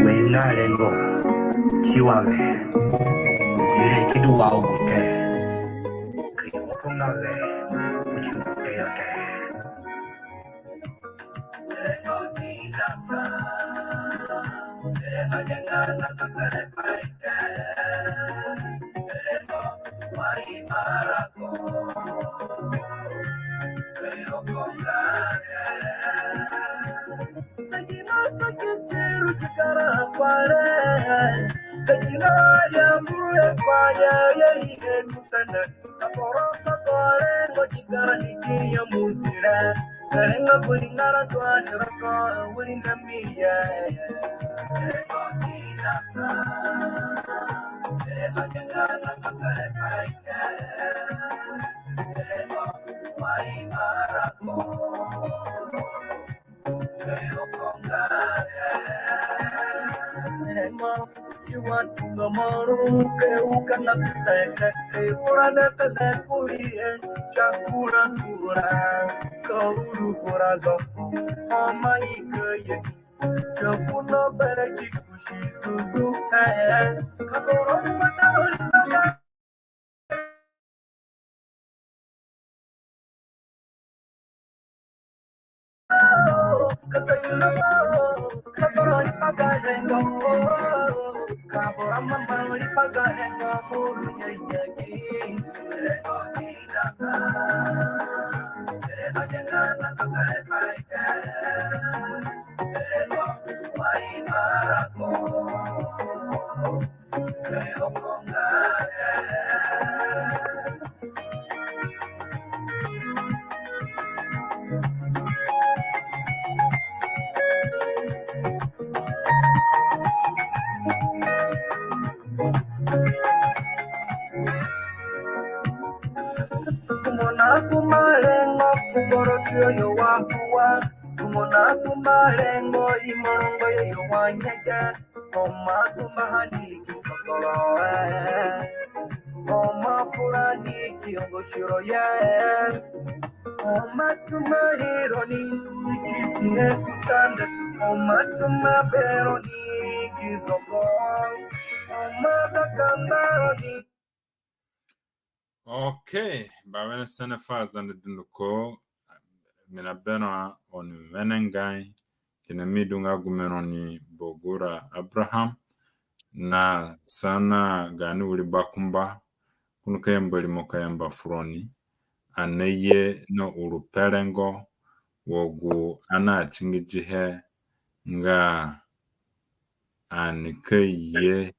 wengalengo chiwawe zile kiduwa ubute kriwokongawe uchumuke yote lengo dinasa lengo jengana kakare paite lengo waimarako kriwokongawe Sagina sakichiru chikara kwale Sagina yambuye kwale yeli emusana Kaporosa kore ngo chikara niki ya musire Karenga kulingara tuani roko ulinda miya Ego dinasa Ego jengana kakare paike Ego waimarako Si want to moru ke ukana kusaka ke furada sada kurie chakula kula kauru furazo amai ke chafuno bereki kushizuzu kaboro mataro naka kaboro pagarengo kaboro mama pagarengo muru yaki rego dinasa rego jengana kakare paike rego waimarako rego kongare Kumarengo fugorokyo yo wahua Kumona kumarengo imorongo yo wanyeke Oma kumahani kisokoroe Oma fulani kiongoshiro ye Oma tumarironi ikisihe kusande Oma tumaberoni kizoko Oma zakambaroni Okay, bavene sene fazande dunduko mina beno on menengai kina midunga gumeno ni Bogura Abraham na sana gani uli bakumba kunuka limoka yamba froni aneye no uruperengo wogu ana chingijihe nga anikeye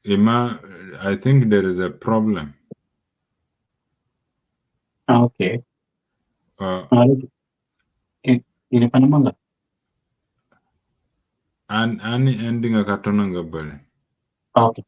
Ima, I think there is a problem. Okay. Ini panamanga. Ani ending a katona ngabale. Okay.